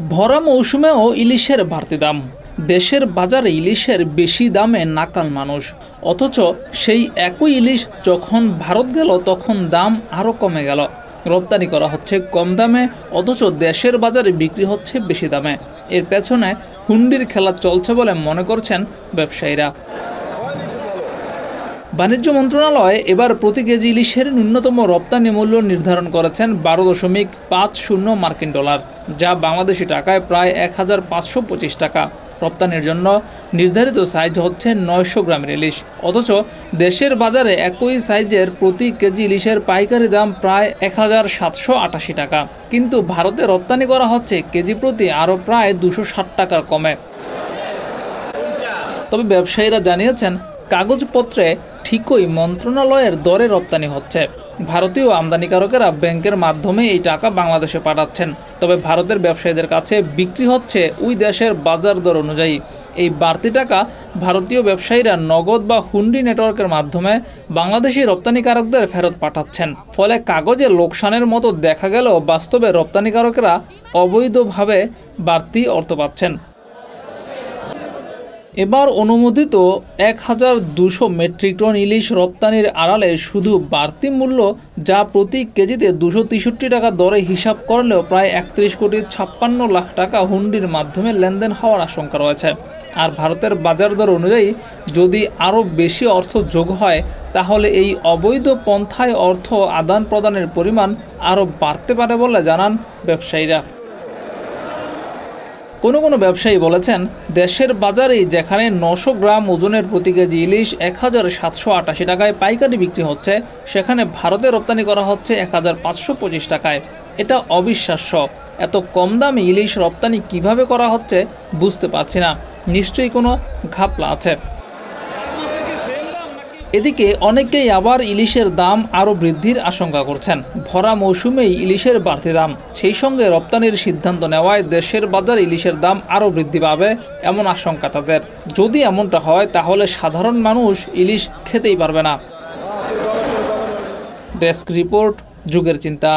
ভরা মৌসুমেও ইলিশের বাড়তি দাম। দেশের বাজারে ইলিশের বেশি দামে নাকাল মানুষ, অথচ সেই একই ইলিশ যখন ভারত গেল তখন দাম আরও কমে গেল। রপ্তানি করা হচ্ছে কম দামে, অথচ দেশের বাজারে বিক্রি হচ্ছে বেশি দামে। এর পেছনে হুন্ডির খেলা চলছে বলে মনে করছেন ব্যবসায়ীরা। বাণিজ্য মন্ত্রণালয় এবার প্রতি কেজি ইলিশের ন্যূনতম রপ্তানি মূল্য নির্ধারণ করেছেন 12.50 মার্কিন ডলার, যা বাংলাদেশি টাকায় প্রায় 1525 টাকা। রপ্তানির জন্য নির্ধারিত সাইজ হচ্ছে 900 গ্রামের ইলিশ, অথচ দেশের বাজারে একই সাইজের প্রতি কেজি ইলিশের পাইকারি দাম প্রায় 1788 টাকা। কিন্তু ভারতে রপ্তানি করা হচ্ছে কেজি প্রতি আরও প্রায় 260 টাকার কমে। তবে ব্যবসায়ীরা জানিয়েছেন, কাগজপত্রে ঠিকই মন্ত্রণালয়ের দরে রপ্তানি হচ্ছে। ভারতীয় আমদানিকারকেরা ব্যাংকের মাধ্যমে এই টাকা বাংলাদেশে পাঠাচ্ছেন, তবে ভারতের ব্যবসায়ীদের কাছে বিক্রি হচ্ছে ওই দেশের বাজার দর অনুযায়ী। এই বাড়তি টাকা ভারতীয় ব্যবসায়ীরা নগদ বা হুন্ডি নেটওয়ার্কের মাধ্যমে বাংলাদেশি রপ্তানিকারকদের ফেরত পাঠাচ্ছেন। ফলে কাগজে লোকসানের মতো দেখা গেলেও বাস্তবে রপ্তানিকারকেরা অবৈধভাবে বাড়তি অর্থ পাচ্ছেন। এবার অনুমোদিত 1200 মেট্রিক টন ইলিশ রপ্তানির আড়ালে শুধু বাড়তি মূল্য, যা প্রতি কেজিতে 263 টাকা দরে হিসাব করলেও প্রায় 31,56,00,000 টাকা হুন্ডির মাধ্যমে লেনদেন হওয়ার আশঙ্কা রয়েছে। আর ভারতের বাজার দর অনুযায়ী যদি আরও বেশি অর্থ যোগ হয়, তাহলে এই অবৈধ পন্থায় অর্থ আদান প্রদানের পরিমাণ আরও বাড়তে পারে বলে জানান ব্যবসায়ীরা। কোনো ব্যবসায়ী বলেছেন, দেশের বাজারেই যেখানে 900 গ্রাম ওজনের প্রতি কেজি ইলিশ 1788 টাকায় পাইকারি বিক্রি হচ্ছে, সেখানে ভারতে রপ্তানি করা হচ্ছে 1525 টাকায়। এটা অবিশ্বাস্য। এত কম দামে ইলিশ রপ্তানি কিভাবে করা হচ্ছে বুঝতে পারছি না। নিশ্চয়ই কোনো ঘাপলা আছে। এদিকে অনেকেই আবার ইলিশের দাম আরও বৃদ্ধির আশঙ্কা করছেন। ভরা মৌসুমেই ইলিশের বাড়তি দাম, সেই সঙ্গে রপ্তানির সিদ্ধান্ত নেওয়ায় দেশের বাজারে ইলিশের দাম আরও বৃদ্ধি পাবে এমন আশঙ্কা তাদের। যদি এমনটা হয়, তাহলে সাধারণ মানুষ ইলিশ খেতেই পারবে না। ডেস্ক রিপোর্ট, যুগের চিন্তা।